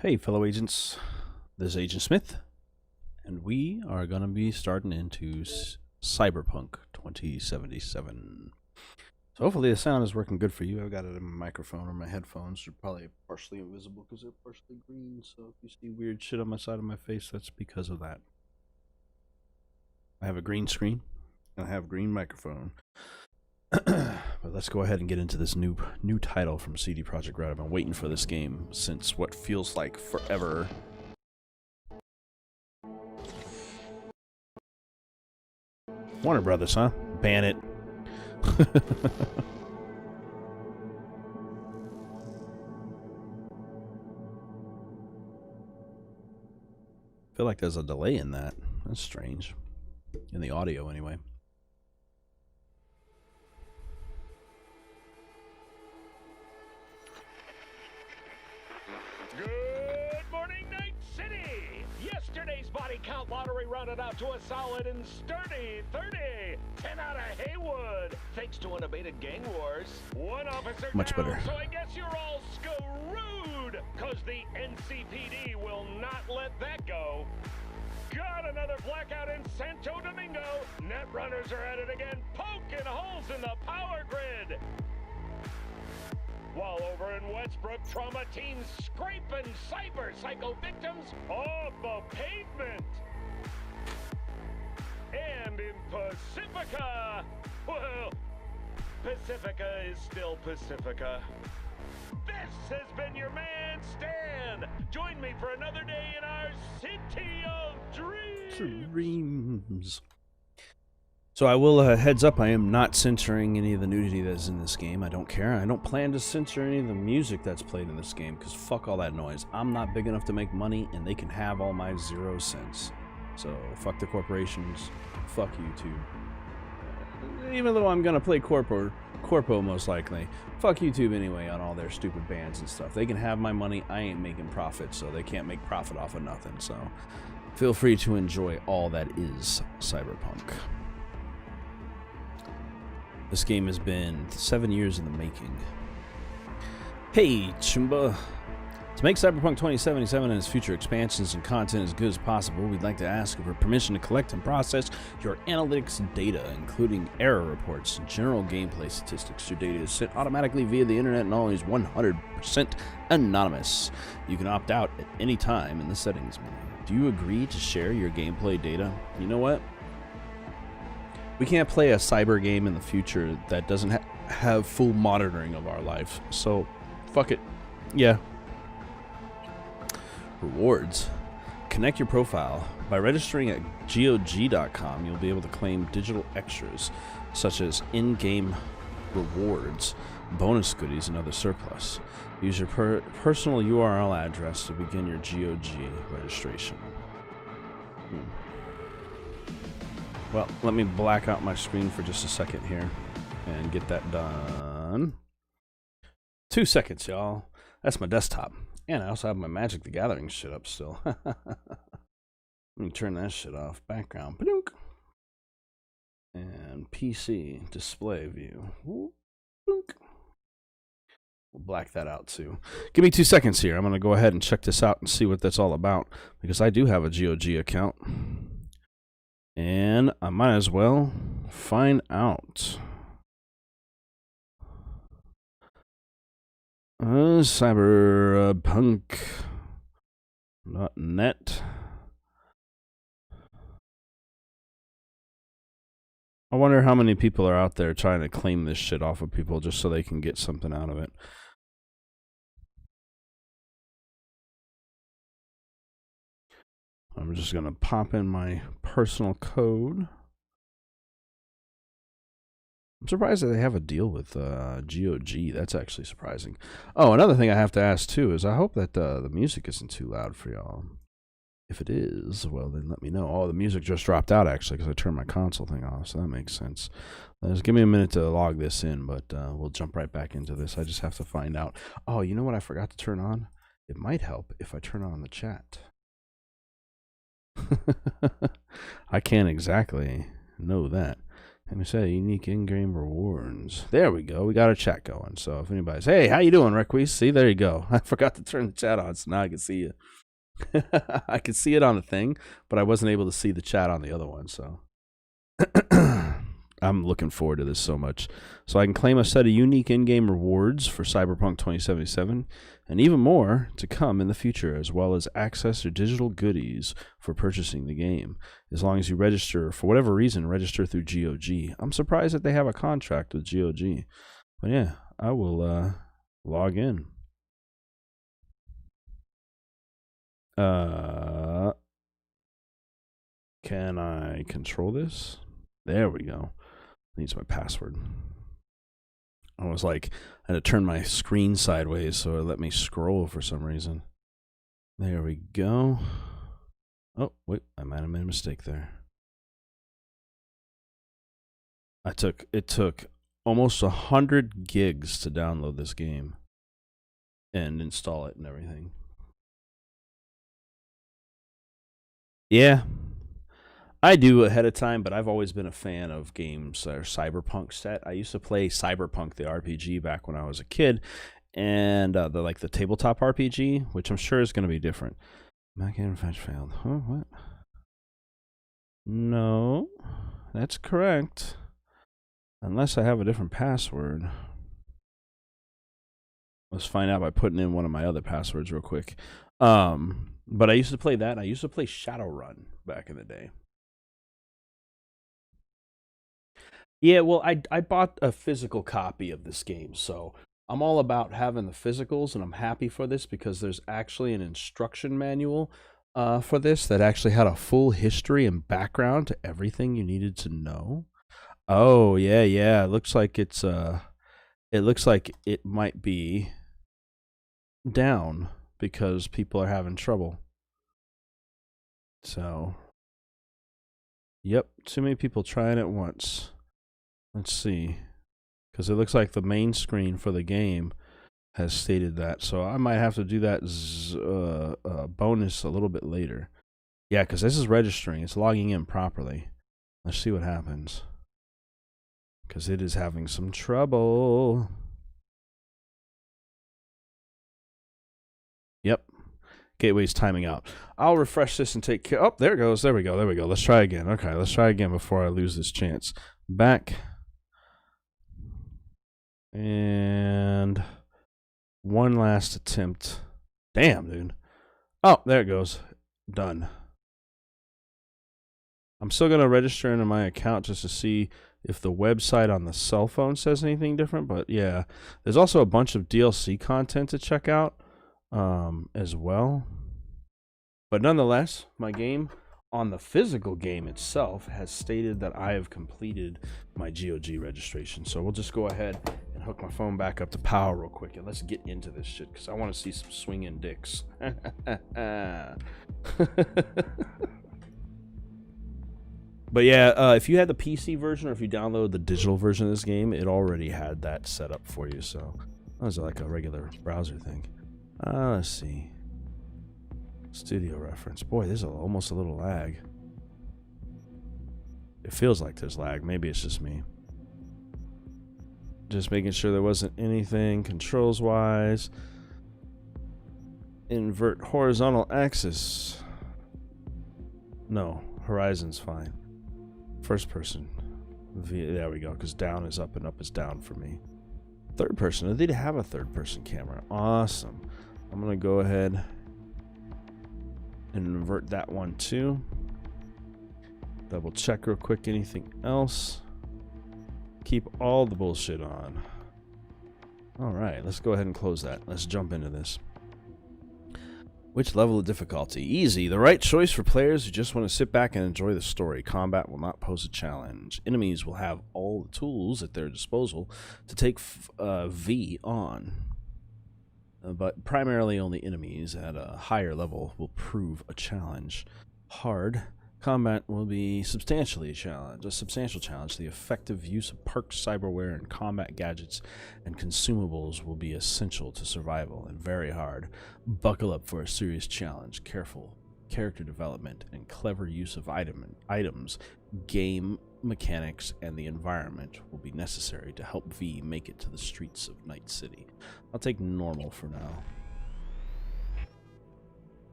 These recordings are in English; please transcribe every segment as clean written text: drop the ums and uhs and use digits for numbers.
Hey, fellow agents, this is Agent Smith, and we are going to be starting into Cyberpunk 2077. So hopefully the sound is working good for you. I've got it in my microphone or my headphones. They're probably partially invisible because they're partially green, so if you see weird shit on my side of my face, that's because of that. I have a green screen, and I have a green microphone. But let's go ahead and get into this new title from CD Projekt Red. I've been waiting for this game since what feels like forever. Warner Brothers, huh? Ban it. I feel like there's a delay in that. That's strange. In the audio, anyway. Good morning, Night City! Yesterday's body count lottery rounded out to a solid and sturdy 30. 10 out of Haywood, thanks to unabated gang wars. One officer Much down, better. so I guess you're all screwed, cause the NCPD will not let that go. Got another blackout in Santo Domingo. Net runners are at it again, poking holes in the power grid. While over in Westbrook, trauma teams scraping cyber psycho victims off the pavement. And in Pacifica, well, Pacifica is still Pacifica. This has been your man, Stan. Join me for another day in our city of dreams. So I will, heads up, I am not censoring any of the nudity that's in this game. I don't care. I don't plan to censor any of the music that's played in this game, because fuck all that noise. I'm not big enough to make money, and they can have all my 0 cents. So fuck the corporations, fuck YouTube. Even though I'm going to play Corpo most likely, fuck YouTube anyway on all their stupid bans and stuff. They can have my money, I ain't making profit, so they can't make profit off of nothing. So feel free to enjoy all that is Cyberpunk. This game has been 7 years in the making. Hey, Chumba. To make Cyberpunk 2077 and its future expansions and content as good as possible, we'd like to ask for permission to collect and process your analytics data, including error reports and general gameplay statistics. Your data is sent automatically via the internet and always 100% anonymous. You can opt out at any time in the settings menu. Do you agree to share your gameplay data? You know what? We can't play a cyber game in the future that doesn't have full monitoring of our life. So, fuck it. Yeah. Rewards. Connect your profile. By registering at GoG.com, you'll be able to claim digital extras, such as in-game rewards, bonus goodies, and other surplus. Use your personal URL address to begin your GoG registration. Well, let me black out my screen for just a second here and get that done. 2 seconds, y'all. That's my desktop. And I also have my Magic the Gathering shit up still. Let me turn that shit off. Background. Ba-dunk. And PC display view. Ba-dunk. We'll black that out too. Give me 2 seconds here. I'm going to go ahead and check this out and see what that's all about, because I do have a GOG account. And I might as well find out. Cyberpunk.net. I wonder how many people are out there trying to claim this shit off of people just so they can get something out of it. I'm just going to pop in my personal code. I'm surprised that they have a deal with GOG. That's actually surprising. Oh, another thing I have to ask, too, is I hope that the music isn't too loud for y'all. If it is, well, then let me know. Oh, the music just dropped out, actually, because I turned my console thing off, so that makes sense. Just give me a minute to log this in, but we'll jump right back into this. I just have to find out. Oh, you know what I forgot to turn on? It might help if I turn on the chat. I can't exactly know that. Let me say unique in-game rewards. There we go. We got our chat going. So if anybody's, hey, how you doing, Requise? See, there you go. I forgot to turn the chat on, so now I can see you. I could see it on the thing, but I wasn't able to see the chat on the other one. So I'm looking forward to this so much. So I can claim a set of unique in-game rewards for Cyberpunk 2077, and even more to come in the future, as well as access to digital goodies for purchasing the game, as long as you register, for whatever reason, register through GoG. I'm surprised that they have a contract with GoG. But yeah, I will log in. Can I control this? There we go. Needs my password. I was like, I had to turn my screen sideways so it let me scroll for some reason. There we go. Oh, wait, I might have made a mistake there. It took almost 100 gigs to download this game and install it and everything. Yeah. I do ahead of time, but I've always been a fan of games that are Cyberpunk set. I used to play Cyberpunk, the RPG, back when I was a kid, and the tabletop RPG, which I'm sure is going to be different. Mac and fetch failed. Huh? What? No, that's correct. Unless I have a different password. Let's find out by putting in one of my other passwords real quick. But I used to play that. I used to play Shadowrun back in the day. Yeah, well, I bought a physical copy of this game, so I'm all about having the physicals, and I'm happy for this because there's actually an instruction manual for this that actually had a full history and background to everything you needed to know. Oh, yeah. It looks like it might be down because people are having trouble. So, yep, too many people trying at once. Let's see, because it looks like the main screen for the game has stated that. So I might have to do that bonus a little bit later. Yeah, because this is registering. It's logging in properly. Let's see what happens. Because it is having some trouble. Yep. Gateway's timing out. I'll refresh this and take care. Oh, there it goes. There we go. Let's try again. Okay, let's try again before I lose this chance. Back. And one last attempt. Damn, dude. Oh, there it goes. Done. I'm still going to register into my account just to see if the website on the cell phone says anything different. But yeah, there's also a bunch of DLC content to check out as well. But nonetheless, my game on the physical game itself has stated that I have completed my GoG registration. So we'll just go ahead and hook my phone back up to power real quick, and let's get into this shit because I want to see some swinging dicks. But yeah, if you had the PC version or if you download the digital version of this game, it already had that set up for you. So that was like a regular browser thing. Let's see. Studio reference. Boy, there's almost a little lag. It feels like there's lag. Maybe it's just me. Just making sure there wasn't anything controls wise. Invert horizontal axis. No, horizon's fine. First person. There we go, because down is up and up is down for me. Third person. They did have a third person camera. Awesome. I'm going to go ahead and invert that one too. Double check real quick. Anything else? Keep all the bullshit on. All right, let's go ahead and close that. Let's jump into this. Which level of difficulty? Easy. The right choice for players who just want to sit back and enjoy the story. Combat will not pose a challenge. Enemies will have all the tools at their disposal to take V on. But primarily only enemies at a higher level will prove a challenge. Hard. Combat will be a substantial challenge. The effective use of perks, cyberware, and combat gadgets and consumables will be essential to survival, and very hard. Buckle up for a serious challenge. Careful character development and clever use of items game mechanics and the environment will be necessary to help V make it to the streets of Night City. I'll take normal for now.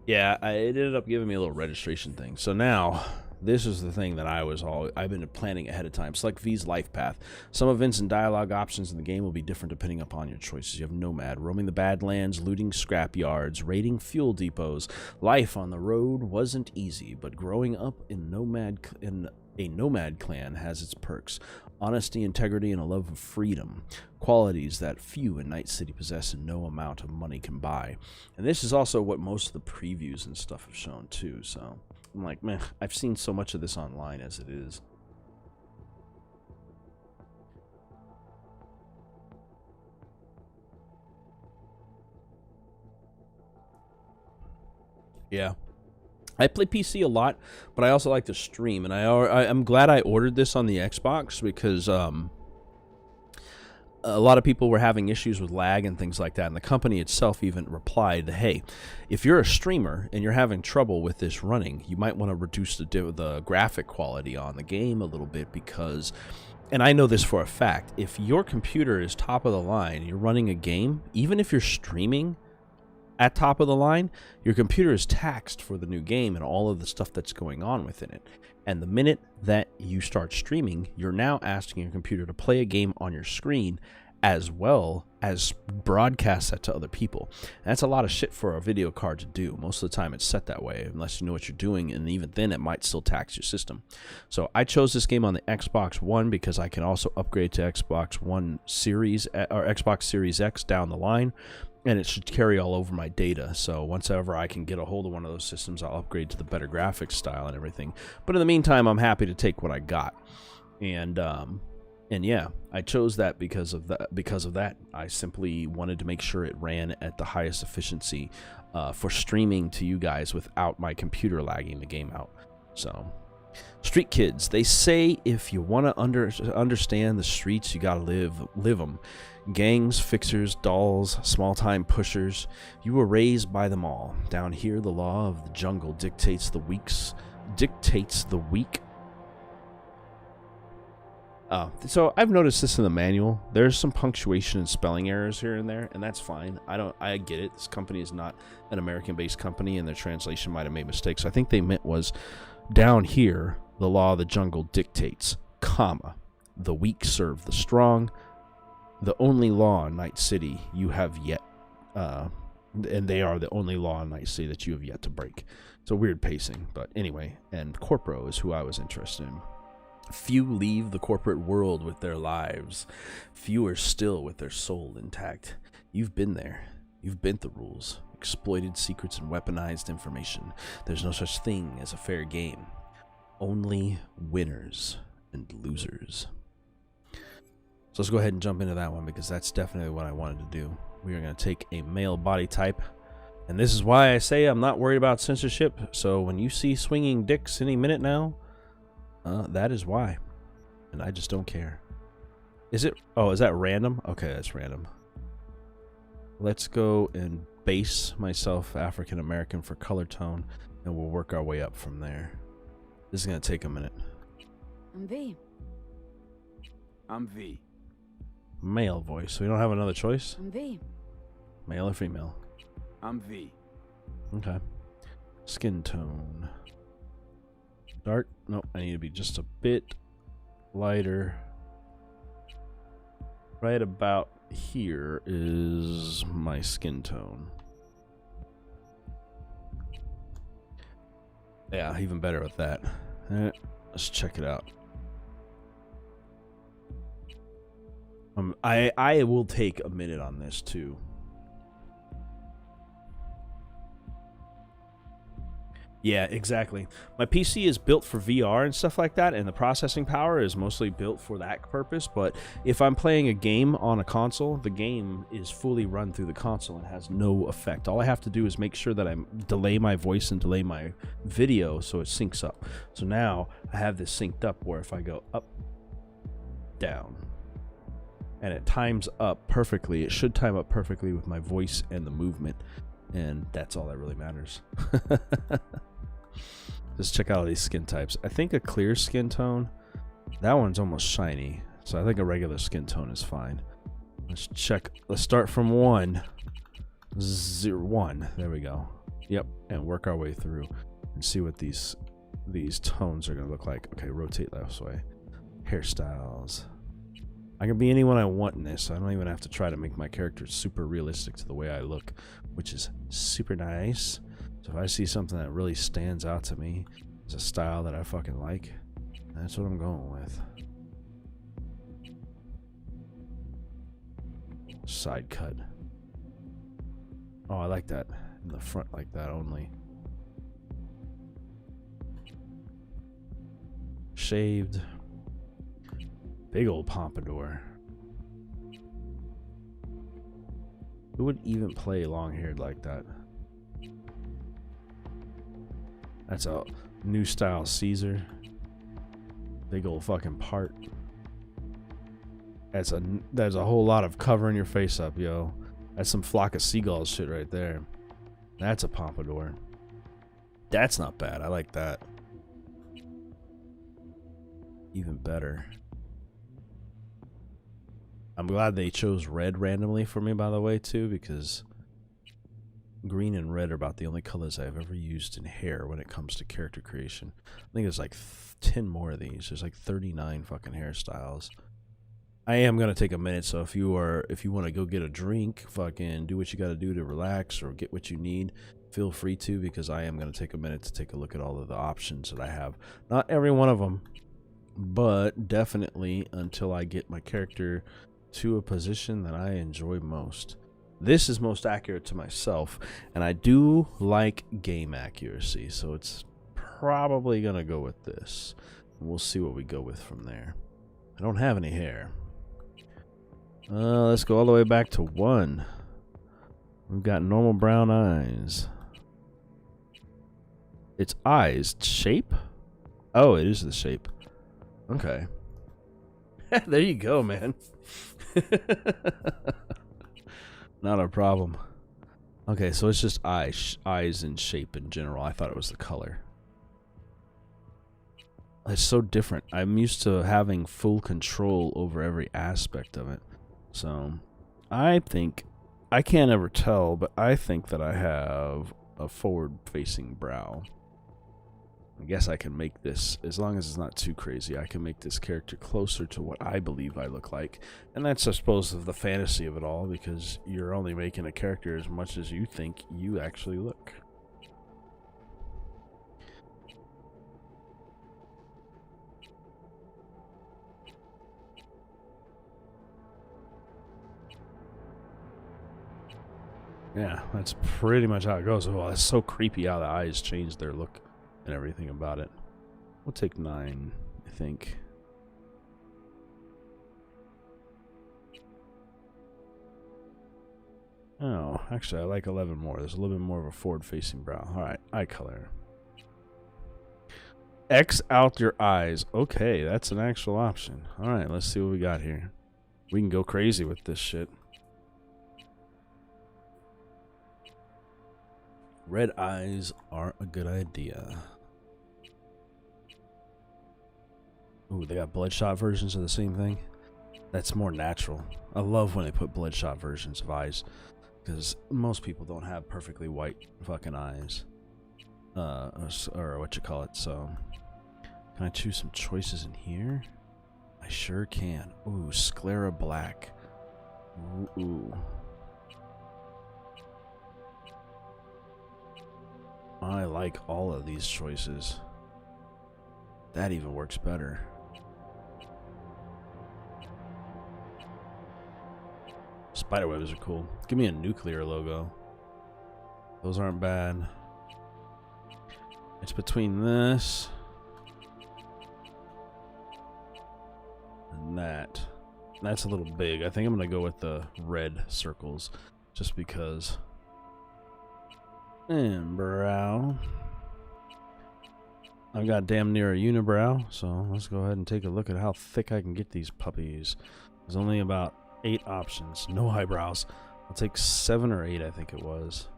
Yeah, it ended up giving me a little registration thing. So now, this is the thing that I've been planning ahead of time. Select V's life path. Some events and dialogue options in the game will be different depending upon your choices. You have Nomad, roaming the Badlands, looting scrap yards, raiding fuel depots. Life on the road wasn't easy, but growing up in a nomad clan has its perks. Honesty, integrity, and a love of freedom. Qualities that few in Night City possess and no amount of money can buy. And this is also what most of the previews and stuff have shown too, so I'm like, meh, I've seen so much of this online as it is. Yeah. I play PC a lot, but I also like to stream, and I'm glad I ordered this on the Xbox because a lot of people were having issues with lag and things like that, and the company itself even replied, hey, if you're a streamer and you're having trouble with this running, you might want to reduce the graphic quality on the game a little bit because, and I know this for a fact, if your computer is top of the line, you're running a game, even if you're streaming at top of the line, your computer is taxed for the new game and all of the stuff that's going on within it. And the minute that you start streaming, you're now asking your computer to play a game on your screen as well as broadcast that to other people. And that's a lot of shit for a video card to do. Most of the time it's set that way unless you know what you're doing, and even then it might still tax your system. So I chose this game on the Xbox One because I can also upgrade to Xbox One Series or Xbox Series X down the line. And it should carry all over my data. So once ever I can get a hold of one of those systems, I'll upgrade to the better graphics style and everything. But in the meantime, I'm happy to take what I got. And yeah, I chose that because of that. I simply wanted to make sure it ran at the highest efficiency for streaming to you guys without my computer lagging the game out. So, street kids, they say if you want to understand the streets, you gotta live them. Gangs, fixers, dolls, small-time pushers, you were raised by them all. Down here, the law of the jungle dictates the weak. So I've noticed this in the manual. There's some punctuation and spelling errors here and there, and that's fine. I get it. This company is not an American-based company, and their translation might have made mistakes. I think they meant was down here, the law of the jungle dictates, comma, the weak serve the strong. The only law in Night City you have yet, and they are the only law in Night City that you have yet to break. It's a weird pacing, but anyway, and Corporal is who I was interested in. Few leave the corporate world with their lives. Fewer still with their soul intact. You've been there. You've bent the rules, exploited secrets and weaponized information. There's no such thing as a fair game. Only winners and losers. So let's go ahead and jump into that one because that's definitely what I wanted to do. We are going to take a male body type. And this is why I say I'm not worried about censorship. So when you see swinging dicks any minute now, that is why. And I just don't care. Is it? Oh, is that random? Okay, that's random. Let's go and base myself African American for color tone. And we'll work our way up from there. This is going to take a minute. I'm V. I'm V. Male voice. So we don't have another choice? I'm V. Male or female? I'm V. Okay. Skin tone. Dark? Nope, I need to be just a bit lighter. Right about here is my skin tone. Yeah, even better with that. Let's check it out. I will take a minute on this too. Yeah, exactly. My PC is built for VR and stuff like that, and the processing power is mostly built for that purpose, but if I'm playing a game on a console, the game is fully run through the console and has no effect. All I have to do is make sure that I delay my voice and delay my video so it syncs up. So now I have this synced up where if I go up, down, and it times up perfectly, it should time up perfectly with my voice and the movement, and that's all that really matters. Just check out these skin types. I think a clear skin tone, that one's almost shiny. So I think a regular skin tone is fine. Let's check. Let's start from 1. 0, 1. There we go. Yep. And work our way through and see what these tones are going to look like. Okay, rotate left way. Hairstyles. I can be anyone I want in this. I don't even have to try to make my character super realistic to the way I look, which is super nice. So if I see something that really stands out to me as a style that I fucking like, that's what I'm going with. Side cut. Oh, I like that. In the front like that only. Shaved. Big old pompadour. Who would even play long-haired like that? That's a new style Caesar. Big old fucking part. That's a whole lot of covering your face up, yo. That's some flock of seagulls shit right there. That's a pompadour. That's not bad. I like that. Even better. I'm glad they chose red randomly for me, by the way, too, because green and red are about the only colors I've ever used in hair when it comes to character creation. I think there's like 10 more of these. There's like 39 fucking hairstyles. I am gonna take a minute, so if you want to go get a drink, fucking do what you gotta do to relax or get what you need, feel free to, because I am gonna take a minute to take a look at all of the options that I have. Not every one of them, but definitely until I get my character to a position that I enjoy most. This is most accurate to myself, and I do like game accuracy, so it's probably gonna go with this. We'll see what we go with from there. I don't have any hair. Let's go all the way back to 1. We've got normal brown eyes. It's eyes. Shape? Oh, it is the shape. Okay. There you go, man. Not a problem. Okay, so it's just eyes and shape in general. I thought it was the color. It's so different. I'm used to having full control over every aspect of it. So, I think, I can't ever tell, but I think that I have a forward-facing brow. I guess I can make this, as long as it's not too crazy, I can make this character closer to what I believe I look like. And that's, I suppose, the fantasy of it all, because you're only making a character as much as you think you actually look. Yeah, that's pretty much how it goes. Oh, it's so creepy how the eyes change their look and everything about it. We'll take 9, I think. Oh, actually, I like 11 more. There's a little bit more of a forward-facing brow. All right, eye color. X out your eyes. Okay, that's an actual option. All right, let's see what we got here. We can go crazy with this shit. Red eyes are a good idea. Ooh, they got bloodshot versions of the same thing. That's more natural. I love when they put bloodshot versions of eyes, because most people don't have perfectly white fucking eyes. Or what you call it. So, can I choose some choices in here? I sure can. Ooh, sclera black. Ooh. I like all of these choices. That even works better. Spiderwebs are cool. Give me a nuclear logo. Those aren't bad. It's between this and that. That's a little big. I think I'm going to go with the red circles just because. And brow. I've got damn near a unibrow, so let's go ahead and take a look at how thick I can get these puppies. There's only about 8 options. No eyebrows. I'll take 7 or 8, I think it was.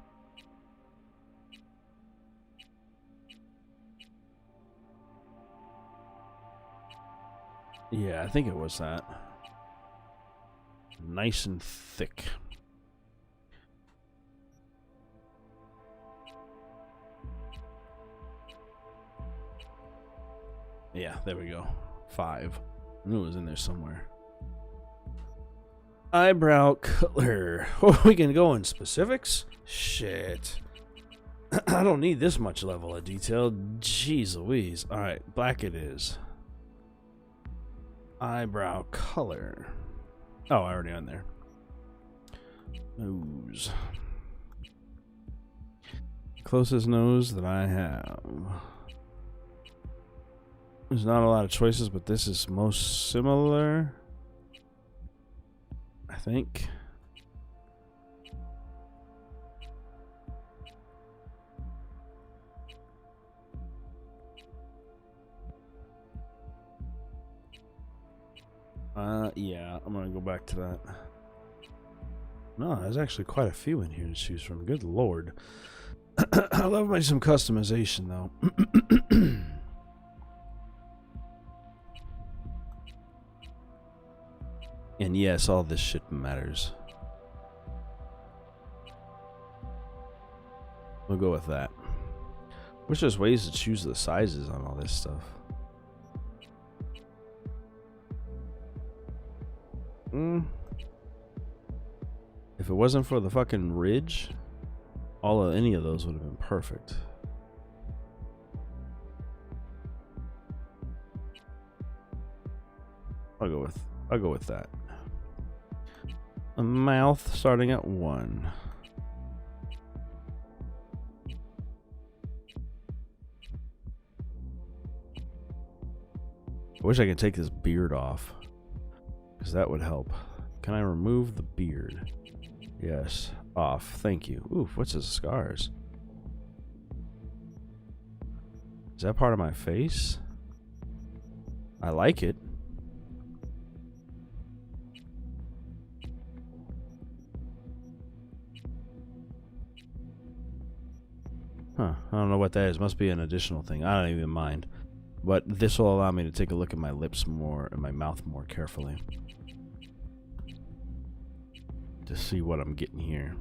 Yeah, I think it was that. Nice and thick. Yeah, there we go. 5. I knew it was in there somewhere. Eyebrow color. Oh, we can go in specifics? Shit. I don't need this much level of detail. Jeez Louise. Alright, black it is. Eyebrow color. Oh, already on there. Nose. Closest nose that I have. There's not a lot of choices, but this is most similar. I think. Yeah, I'm gonna go back to that. No, there's actually quite a few in here to choose from. Good lord. I love my some customization though. And yes, all this shit matters. We'll go with that. Wish there's ways to choose the sizes on all this stuff. If it wasn't for the fucking ridge, any of those would have been perfect. I'll go with that. A mouth starting at 1. I wish I could take this beard off, because that would help. Can I remove the beard? Yes. Off. Thank you. Oof, what's his scars? Is that part of my face? I like it. Huh. I don't know what that is. Must be an additional thing. I don't even mind. But this will allow me to take a look at my lips more and my mouth more carefully. To see what I'm getting here.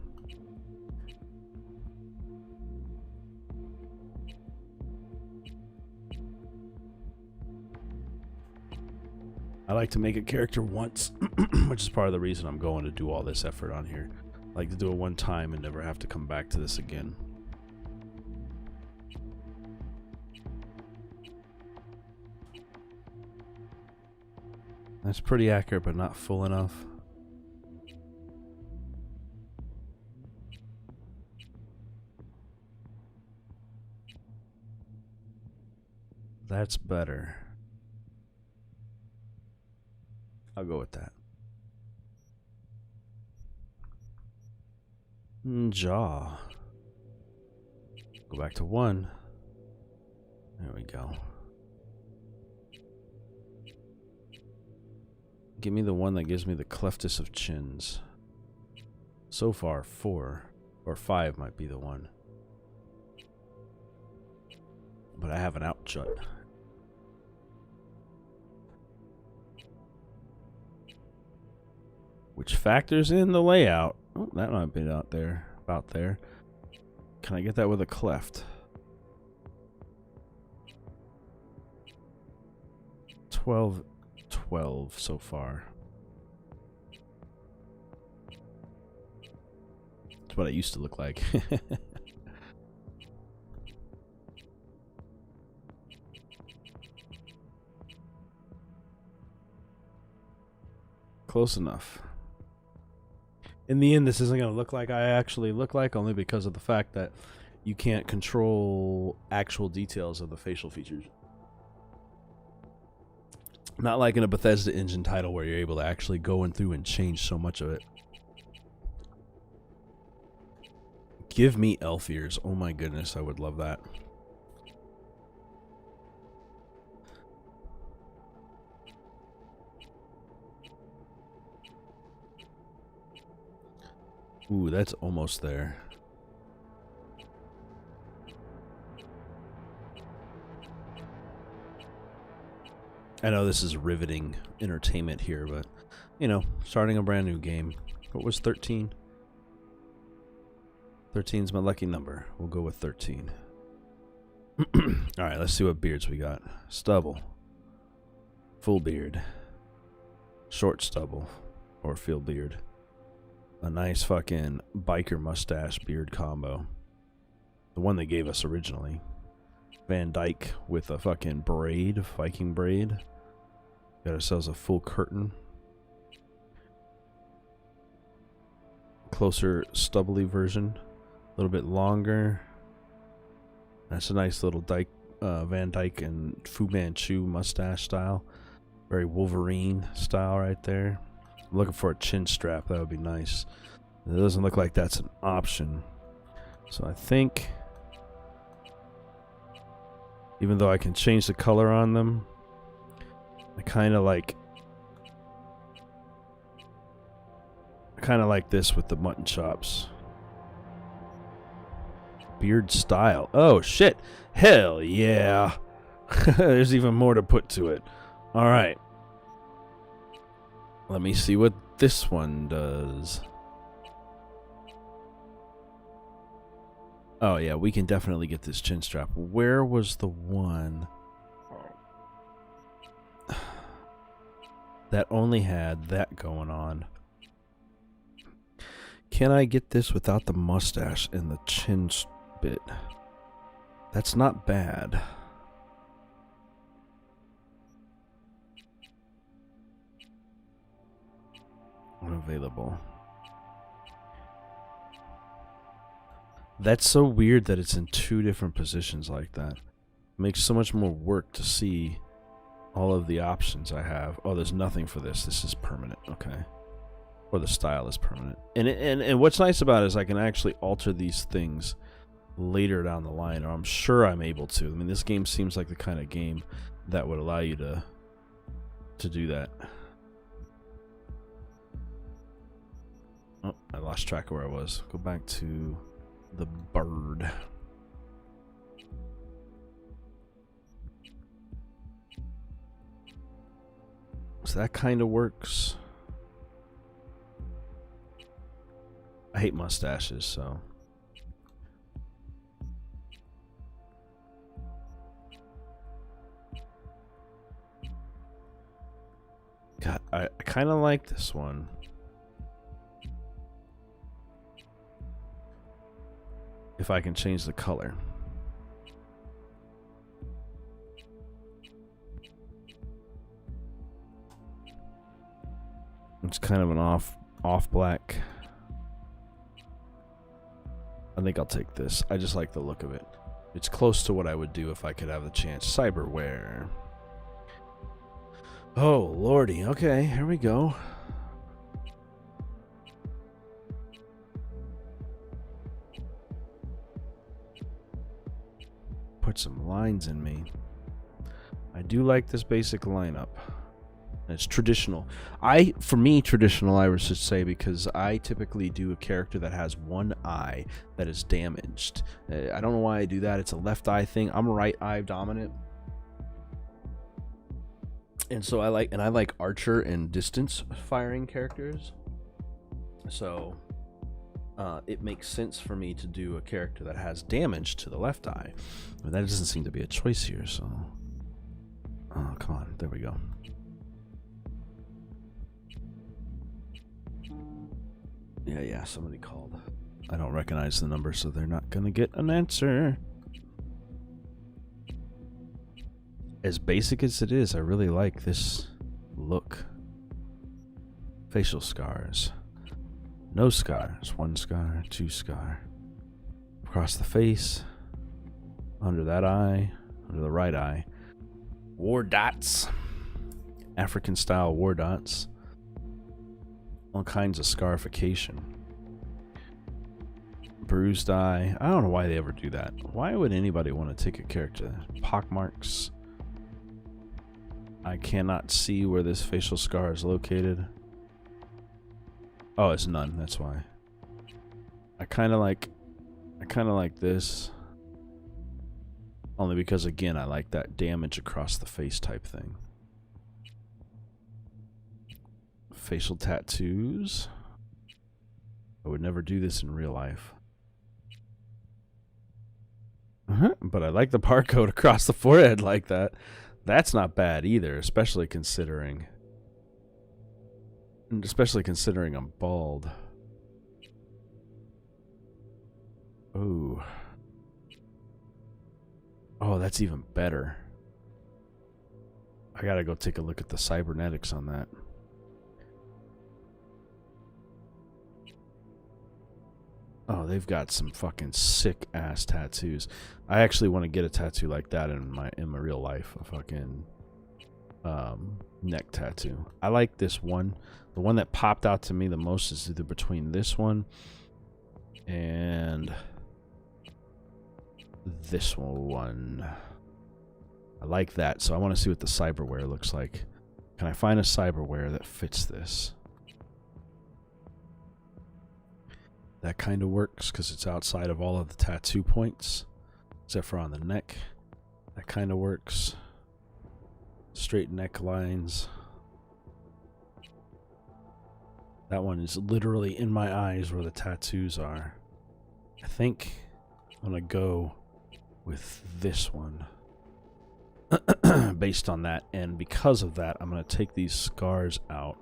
I like to make a character once, which is part of the reason I'm going to do all this effort on here. I like to do it one time and never have to come back to this again. That's pretty accurate, but not full enough. That's better. I'll go with that. Jaw. Go back to 1. There we go. Give me the one that gives me the cleftest of chins. So far, 4 or 5 might be the one. But I have an out jut. Which factors in the layout. Oh, that might be out there. About there. Can I get that with a cleft? 12 so far. That's what I used to look like. Close enough. In the end, this isn't going to look like I actually look like, only because of the fact that you can't control actual details of the facial features. Not like in a Bethesda engine title where you're able to actually go in through and change so much of it. Give me elf ears. Oh my goodness, I would love that. Ooh, that's almost there. I know this is riveting entertainment here, but, you know, starting a brand new game. What was 13? 13's my lucky number. We'll go with 13. Alright, let's see what beards we got. Stubble. Full beard. Short stubble. Or field beard. A nice fucking biker mustache beard combo. The one they gave us originally. Van Dyke with a fucking braid, Viking braid. Got ourselves a full curtain. Closer stubbly version. A little bit longer. That's a nice little Van Dyke and Fu Manchu mustache style. Very Wolverine style right there. I'm looking for a chin strap. That would be nice. It doesn't look like that's an option. So I think, even though I can change the color on them, I kind of like this with the mutton chops. Beard style. Oh shit. Hell yeah. There's even more to put to it. All right. Let me see what this one does. Oh yeah, we can definitely get this chin strap. Where was the one that only had that going on? Can I get this without the mustache and the chin bit? That's not bad. Unavailable. That's so weird that it's in two different positions like that. It makes so much more work to see all of the options I have. Oh, there's nothing for this. This is permanent. Okay. Or the style is permanent. And what's nice about it is I can actually alter these things later down the line, or I'm sure I'm able to. I mean, this game seems like the kind of game that would allow you to do that. Oh, I lost track of where I was. Go back to the bird. So that kind of works. I hate mustaches, so. God, I kind of like this one. If I can change the color. It's kind of an off black. I think I'll take this. I just like the look of it. It's close to what I would do if I could have the chance. Cyberware. Oh, lordy. Okay, here we go. Put some lines in me. I do like this basic lineup. It's traditional. For me, traditional, I should say, because I typically do a character that has one eye that is damaged. I don't know why I do that. It's a left eye thing. I'm right eye dominant. And so I like archer and distance firing characters. So it makes sense for me to do a character that has damage to the left eye. But that doesn't seem to be a choice here, so. Oh, come on. There we go. Yeah, somebody called. I don't recognize the number, so they're not gonna get an answer. As basic as it is, I really like this look. Facial scars. No scars. One scar, two scar. Across the face. Under that eye. Under the right eye. War dots. African style war dots. All kinds of scarification. Bruised eye. I don't know why they ever do that. Why would anybody want to take a character? Pockmarks. I cannot see where this facial scar is located. Oh, it's none. That's why. I kind of like this. Only because, again, I like that damage across the face type thing. facial tattoos. I would never do this in real life. But I like the barcode across the forehead like that. That's not bad either, especially considering I'm bald. Ooh. Oh, that's even better. I gotta go take a look at the cybernetics on that. Oh, they've got some fucking sick ass tattoos. I actually want to get a tattoo like that in my real life. A fucking neck tattoo. I like this one. The one that popped out to me the most is either between this one and this one. I like that, so I want to see what the Cyberware looks like. Can I find a Cyberware that fits this? That kind of works because it's outside of all of the tattoo points, except for on the neck. That kind of works. Straight neck lines. That one is literally in my eyes where the tattoos are. I think I'm going to go with this one. Based on that, and because of that, I'm going to take these scars out.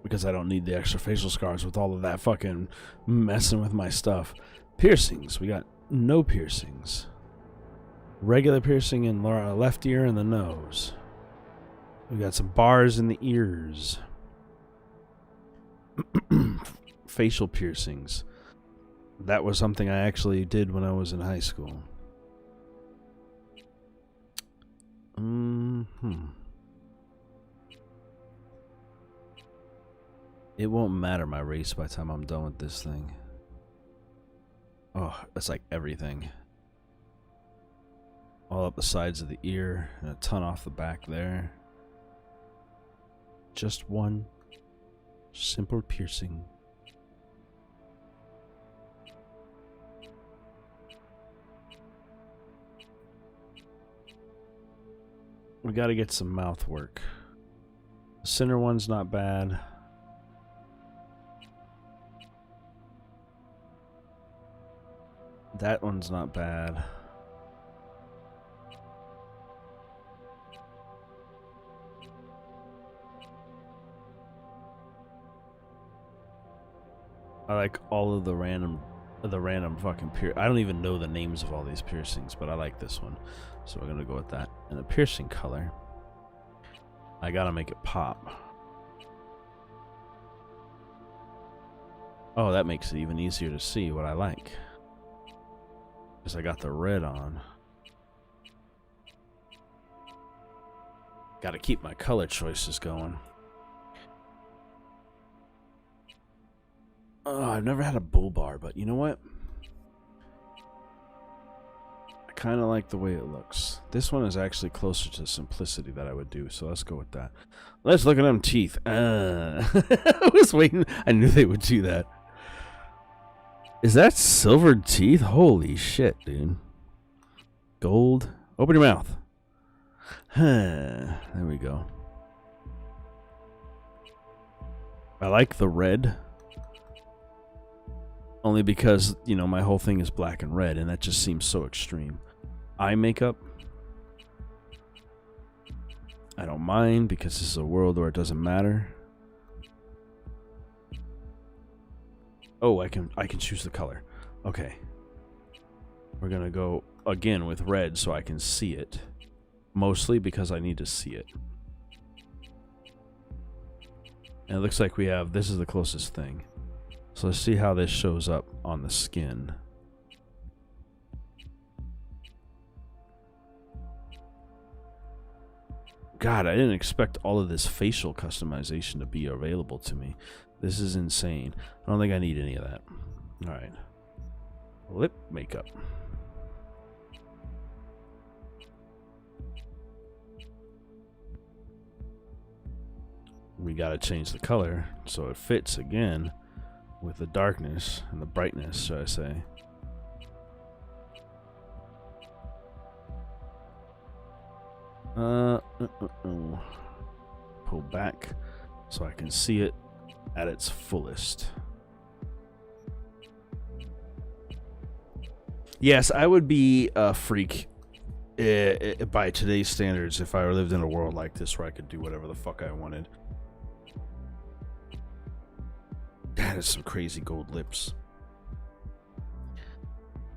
Because I don't need the extra facial scars with all of that fucking messing with my stuff. Piercings. We got no piercings. Regular piercing in the left ear and the nose. We got some bars in the ears. Facial piercings. That was something I actually did when I was in high school. It won't matter my race by the time I'm done with this thing. Oh, that's like everything. All up the sides of the ear and a ton off the back there. Just one simple piercing. We gotta get some mouth work. The center one's not bad. That one's not bad. I like all of the random fucking I don't even know the names of all these piercings, but I like this one. So we're gonna go with that. And the piercing color, I gotta make it pop. Oh, that makes it even easier to see what I like. Because I got the red on. Gotta keep my color choices going. Oh, I've never had a bull bar, but you know what? I kind of like the way it looks. This one is actually closer to simplicity that I would do, so let's go with that. Let's look at them teeth. I was waiting. I knew they would do that. Is that silvered teeth? Holy shit, dude. Gold. Open your mouth. There we go. I like the red. Only because, you know, my whole thing is black and red, and that just seems so extreme. Eye makeup. I don't mind because this is a world where it doesn't matter. Oh, I can choose the color. Okay. We're gonna go again with red so I can see it. Mostly because I need to see it. And it looks like we have, this is the closest thing. So let's see how this shows up on the skin. God, I didn't expect all of this facial customization to be available to me. This is insane. I don't think I need any of that. Alright. Lip makeup. We gotta change the color so it fits again with the darkness and the brightness, should I say. Pull back so I can see it at its fullest. Yes, I would be a freak by today's standards if I lived in a world like this where I could do whatever the fuck I wanted. That is some crazy gold lips.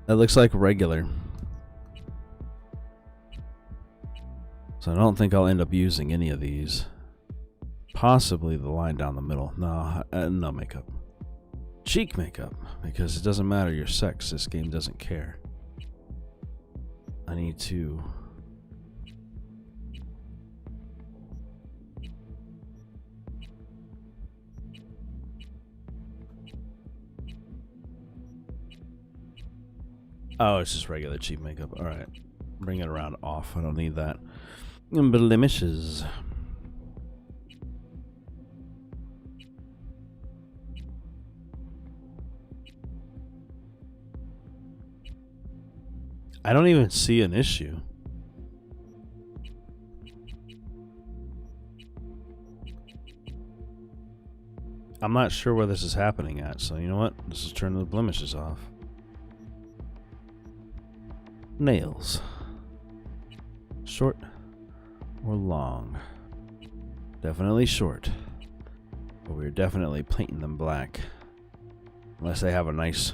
That looks like regular. So I don't think I'll end up using any of these. Possibly the line down the middle. No, no makeup. Cheek makeup, because it doesn't matter your sex. This game doesn't care. I need to... Oh, it's just regular cheek makeup. Alright. Bring it around off. I don't need that. Blemishes. I don't even see an issue. I'm not sure where this is happening at, so you know what? Let's just turn the blemishes off. Nails. Short or long? Definitely short. But we're definitely painting them black. Unless they have a nice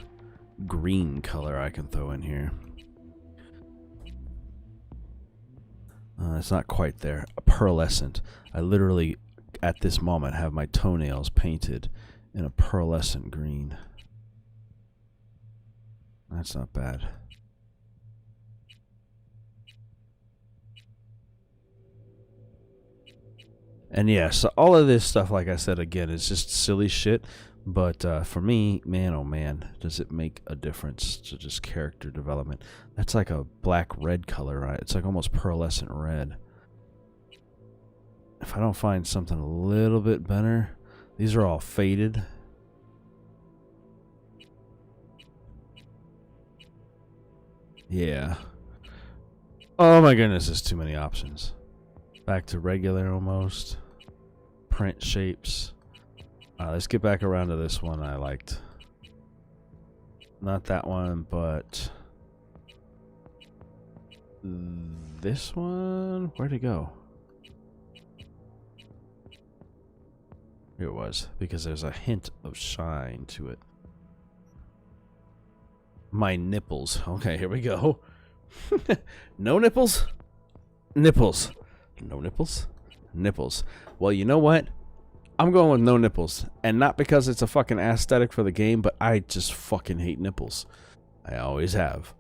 green color I can throw in here. It's not quite there. Pearlescent. I literally, at this moment, have my toenails painted in a pearlescent green. That's not bad. And yeah, so all of this stuff, like I said, again, is just silly shit. But for me, man, oh man, does it make a difference to just character development. That's like a black-red color, right? It's like almost pearlescent red. If I don't find something a little bit better, these are all faded. Yeah. Oh my goodness, there's too many options. Back to regular almost. Print shapes. Let's get back around to this one I liked. Not that one, but this one. Where'd it go? Here it was, because there's a hint of shine to it. My nipples. Okay, here we go. No nipples? Nipples. No nipples? Nipples. Well, you know what? I'm going with no nipples. And not because it's a fucking aesthetic for the game, but I just fucking hate nipples. I always have.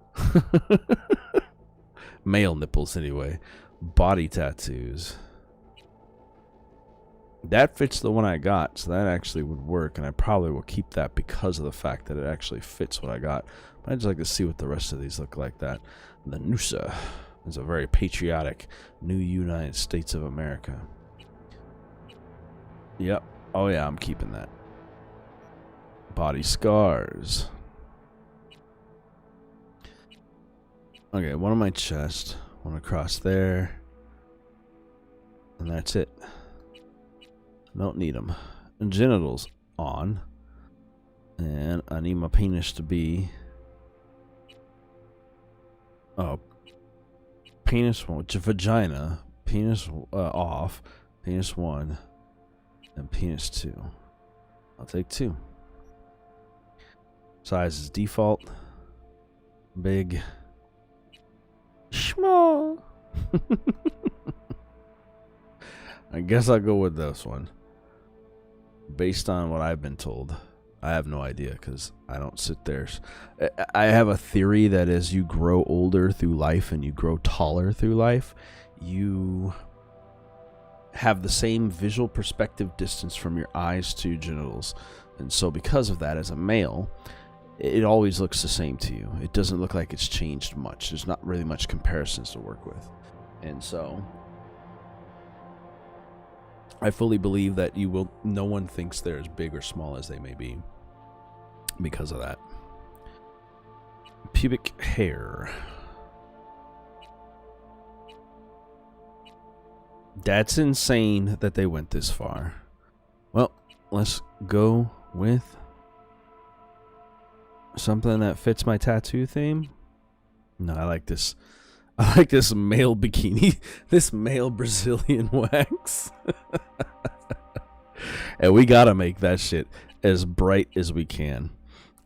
Male nipples, anyway. Body tattoos. That fits the one I got, so that actually would work, and I probably will keep that because of the fact that it actually fits what I got. But I'd just like to see what the rest of these look like. That the Noosa is a very patriotic new United States of America. Yep. Oh yeah, I'm keeping that. Body scars. Okay, one on my chest, one across there, and that's it. Don't need them. And genitals on. And I need my penis to be... Oh. Penis 1. Vagina. Penis off. Penis 1. And penis 2. I'll take 2. Size is default. Big. Small. I guess I'll go with this one. Based on what I've been told. I have no idea because I don't sit there. I have a theory that as you grow older through life and you grow taller through life, you have the same visual perspective distance from your eyes to genitals. And so because of that, as a male, it always looks the same to you. It doesn't look like it's changed much. There's not really much comparisons to work with. And so I fully believe that no one thinks they're as big or small as they may be because of that. Pubic hair. That's insane that they went this far. Well, let's go with something that fits my tattoo theme. No, I like this. I like this male bikini, this male Brazilian wax. And we gotta make that shit as bright as we can.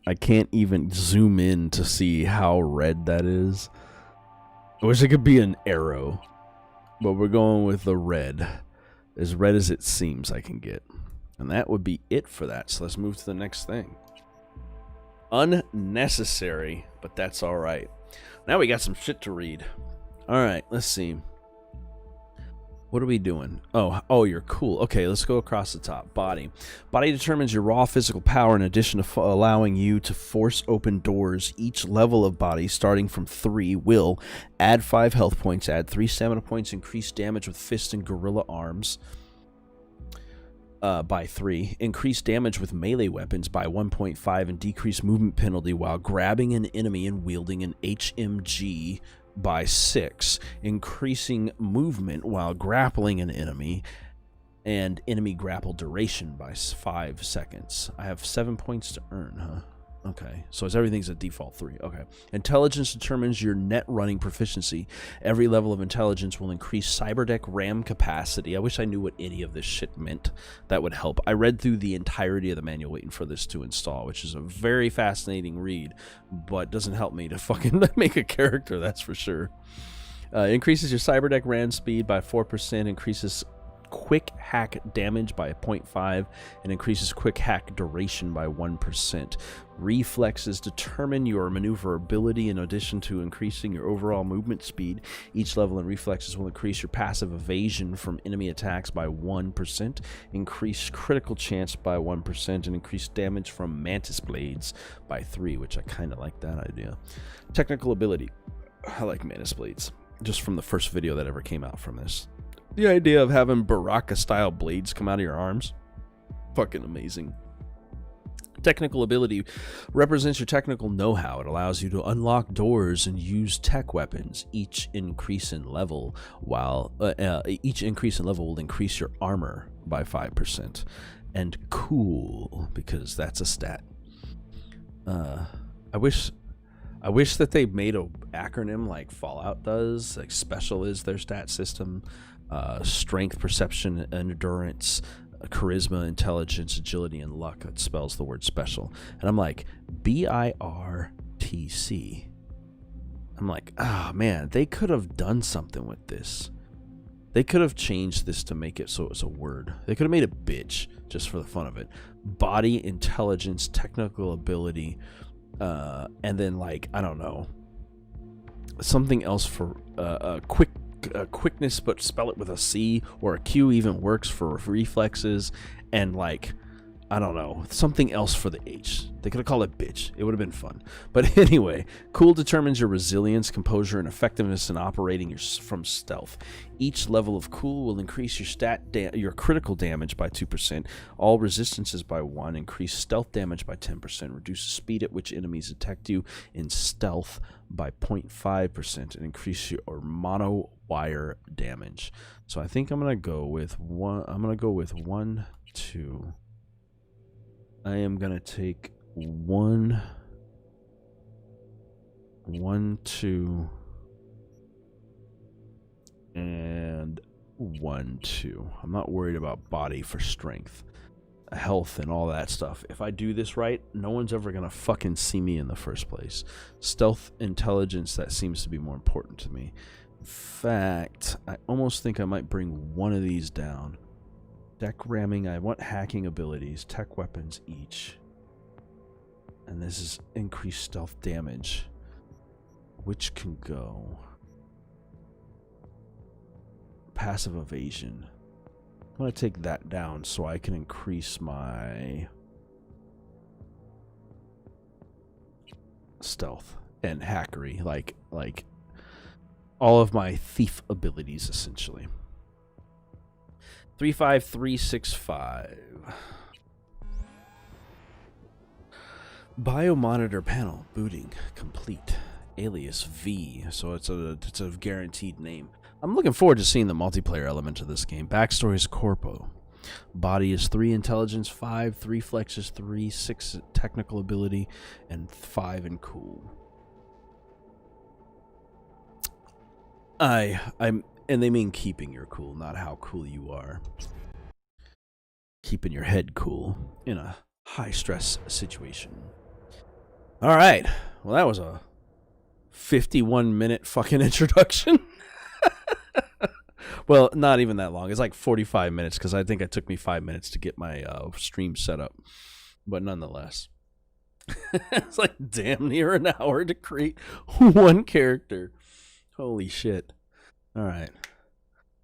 I can't even zoom in to see how red that is. I wish it could be an arrow, but we're going with the red. As red as it seems I can get. And that would be it for that. So let's move to the next thing. Unnecessary, but that's all right. Now we got some shit to read. All right, let's see. What are we doing? Oh, you're cool. Okay, let's go across the top. Body. Body determines your raw physical power in addition to allowing you to force open doors. Each level of body, starting from 3, will add 5 health points, add 3 stamina points, increase damage with fist and gorilla arms by 3, increase damage with melee weapons by 1.5, and decrease movement penalty while grabbing an enemy and wielding an HMG by 6, increasing movement while grappling an enemy, and enemy grapple duration by 5 seconds. I have 7 points to earn, huh? Okay, so everything's at default 3. Okay. Intelligence determines your net running proficiency. Every level of intelligence will increase Cyberdeck RAM capacity. I wish I knew what any of this shit meant. That would help. I read through the entirety of the manual waiting for this to install, which is a very fascinating read, but doesn't help me to fucking make a character, that's for sure. Increases your Cyberdeck RAM speed by 4%, increases quick hack damage by 0.5, and increases quick hack duration by 1%. Reflexes determine your maneuverability in addition to increasing your overall movement speed. Each level in reflexes will increase your passive evasion from enemy attacks by 1%, increase critical chance by 1%, and increase damage from mantis blades by 3, which I kind of like that idea. Technical ability. I like mantis blades, just from the first video that ever came out from this. The idea of having Baraka-style blades come out of your arms, fucking amazing. Technical ability represents your technical know-how. It allows you to unlock doors and use tech weapons. Each increase in level will increase your armor by 5%. And cool, because that's a stat. I wish that they made an acronym like Fallout does. Like special is their stat system. Strength, perception, endurance, charisma, intelligence, agility, and luck. That spells the word special. And I'm like, BIRTC. I'm like, man, they could have done something with this. They could have changed this to make it so it was a word. They could have made it bitch just for the fun of it. Body, intelligence, technical ability, and then like, I don't know, something else for quickness, but spell it with a C, or a Q even works for reflexes, and like, I don't know, something else for the H. They could have called it bitch. It would have been fun. But anyway, cool determines your resilience, composure, and effectiveness in operating from stealth. Each level of cool will increase your critical damage by 2%, all resistances by 1, increase stealth damage by 10%, reduce the speed at which enemies detect you in stealth by 0.5%, and increase your mono wire damage. So I think I'm gonna go with 1, 2. I am gonna take 1, 2, and 1, 2. I'm not worried about body for strength, health, and all that stuff. If I do this right, no one's ever gonna fucking see me in the first place. Stealth, intelligence, that seems to be more important to me. In fact, I almost think I might bring one of these down. Deck ramming, I want hacking abilities, tech weapons each. And this is increased stealth damage. Which can go? Passive evasion. I'm going to take that down so I can increase my stealth and hackery, like all of my thief abilities essentially. 35365. Biomonitor panel booting complete. Alias V, so it's a guaranteed name. I'm looking forward to seeing the multiplayer element of this game. Backstory is Corpo. Body is 3 intelligence, 5 reflex is 3, 6 technical ability, and 5 in cool. And they mean keeping your cool, not how cool you are. Keeping your head cool in a high stress situation. All right. Well, that was a 51-minute fucking introduction. Well, not even that long. It's like 45 minutes because I think it took me 5 minutes to get my stream set up. But nonetheless, it's like damn near an hour to create one character. Holy shit. All right.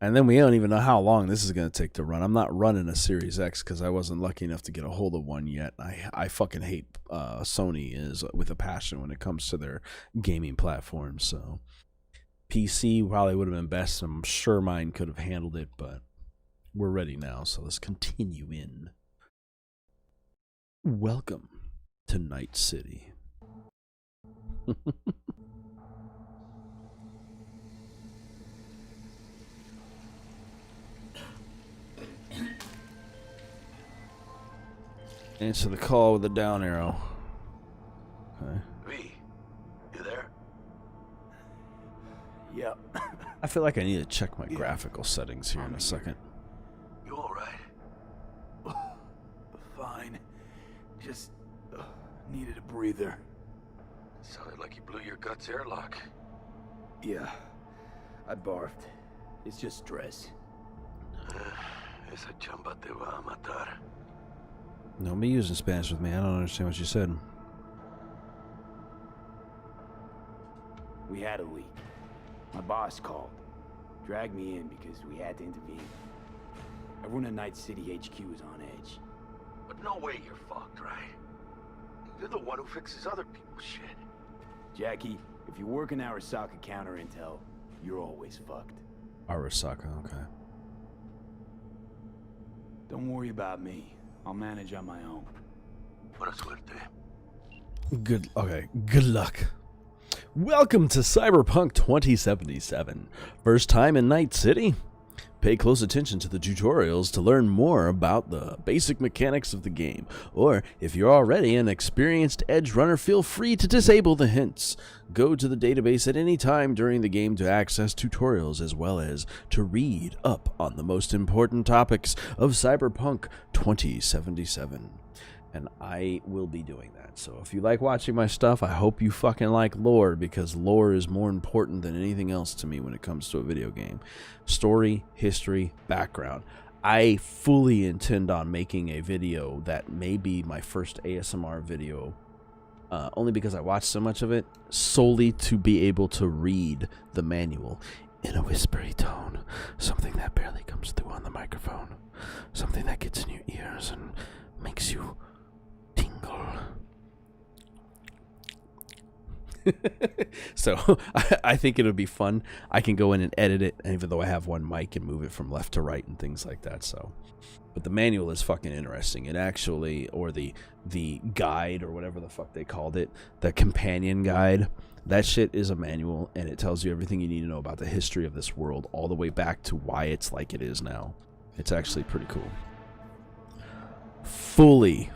And then we don't even know how long this is going to take to run. I'm not running a Series X because I wasn't lucky enough to get a hold of one yet. I fucking hate Sony is with a passion when it comes to their gaming platforms. So PC probably would have been best. I'm sure mine could have handled it, but we're ready now. So let's continue in. Welcome to Night City. Answer the call with the down arrow. Okay. V, you there? Yep. I feel like I need to check my graphical settings here in a second. You alright? Fine. Just needed a breather. Sounded like you blew your guts airlock. Yeah. I barfed. It's just stress. Esa chamba te va a matar. Don't be using Spanish with me. I don't understand what you said. We had a leak. My boss called. Dragged me in because we had to intervene. Everyone at Night City HQ is on edge. But no way you're fucked, right? You're the one who fixes other people's shit. Jackie, if you work in Arasaka counter intel, you're always fucked. Arasaka, okay. Don't worry about me. I'll manage on my own. Buena suerte. Good luck. Welcome to Cyberpunk 2077. First time in Night City? Pay close attention to the tutorials to learn more about the basic mechanics of the game. Or, if you're already an experienced edge runner, feel free to disable the hints. Go to the database at any time during the game to access tutorials as well as to read up on the most important topics of Cyberpunk 2077. And I will be doing that. So if you like watching my stuff, I hope you fucking like lore, because lore is more important than anything else to me when it comes to a video game. Story, history, background. I fully intend on making a video that may be my first ASMR video, only because I watched so much of it, solely to be able to read the manual in a whispery tone. Something that barely comes through on the microphone. Something that gets in your ears and makes you tingle. So I think it'll be fun. I can go in and edit it, and even though I have one mic, and move it from left to right and things like that. So, but the manual is fucking interesting. It actually, or the guide or whatever the fuck they called it, the companion guide, that shit is a manual, and it tells you everything you need to know about the history of this world, all the way back to why it's like it is now. It's actually pretty cool. Fully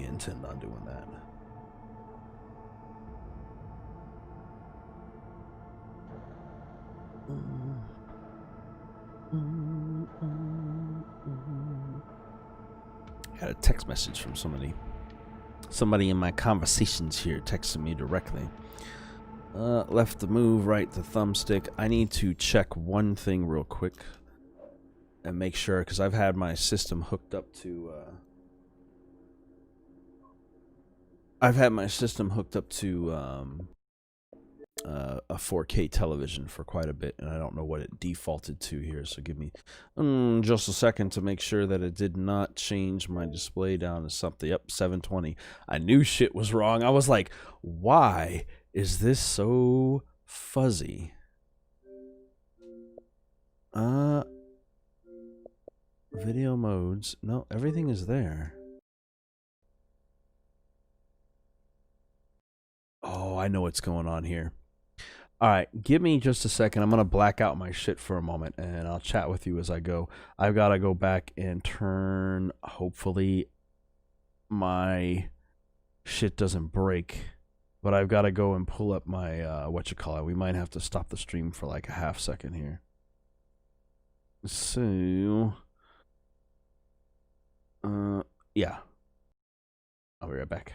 intend on doing that. I got a text message from somebody in my conversations here texting me directly. Left the move, right the thumbstick. I need to check one thing real quick and make sure, because I've had my system hooked up to a 4K television for quite a bit, and I don't know what it defaulted to here, so give me just a second to make sure that it did not change my display down to something. Yep, 720. I knew shit was wrong. I was like, why is this so fuzzy? Video modes. No, everything is there. Oh, I know what's going on here. All right, give me just a second. I'm going to black out my shit for a moment, and I'll chat with you as I go. I've got to go back and turn, hopefully, my shit doesn't break. But I've got to go and pull up my, we might have to stop the stream for like a half second here. So, yeah. I'll be right back.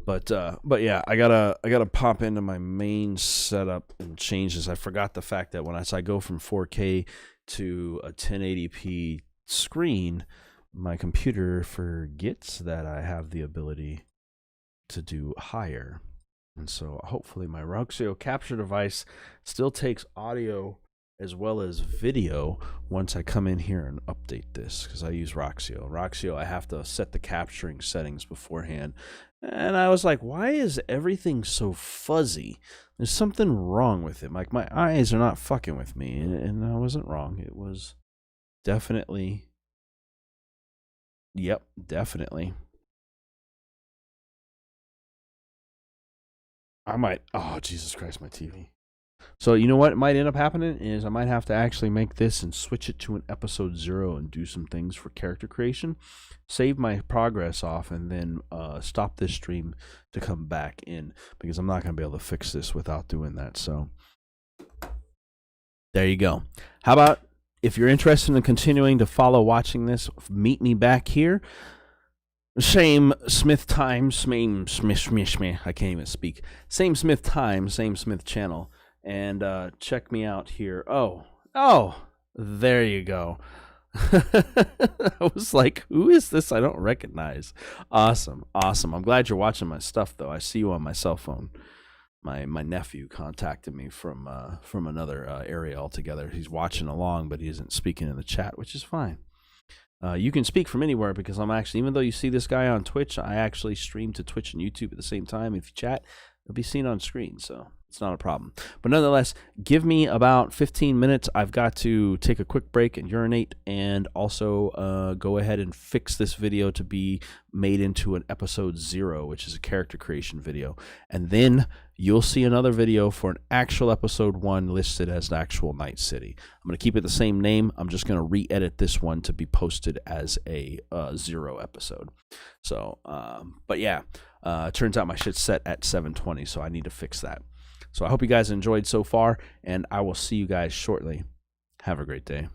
But yeah, I gotta pop into my main setup and change this. I forgot the fact that when I go from 4K to a 1080p screen, my computer forgets that I have the ability to do higher. And so hopefully my Roxio capture device still takes audio as well as video once I come in here and update this, because I use Roxio. Roxio, I have to set the capturing settings beforehand. And I was like, why is everything so fuzzy? There's something wrong with it. Like, my eyes are not fucking with me. And I wasn't wrong. It was definitely... Yep, definitely. I might... Oh, Jesus Christ, my TV. So, you know what might end up happening is I might have to actually make this and switch it to an episode 0 and do some things for character creation. Save my progress off and then stop this stream to come back in, because I'm not going to be able to fix this without doing that. So, there you go. How about if you're interested in continuing to follow watching this, meet me back here. Same Smith time, same Smith, I can't even speak. Same Smith time, same Smith channel. And check me out here. Oh, there you go. I was like, who is this? I don't recognize. Awesome. I'm glad you're watching my stuff, though. I see you on my cell phone. My nephew contacted me from another area altogether. He's watching along, but he isn't speaking in the chat, which is fine. You can speak from anywhere, because I'm actually, even though you see this guy on Twitch, I actually stream to Twitch and YouTube at the same time. If you chat, it'll be seen on screen, so it's not a problem. But nonetheless, give me about 15 minutes. I've got to take a quick break and urinate, and also go ahead and fix this video to be made into an episode 0, which is a character creation video. And then you'll see another video for an actual episode 1 listed as an actual Night City. I'm going to keep it the same name. I'm just going to re-edit this one to be posted as a 0 episode. So, but yeah, turns out my shit's set at 720, so I need to fix that. So I hope you guys enjoyed so far, and I will see you guys shortly. Have a great day.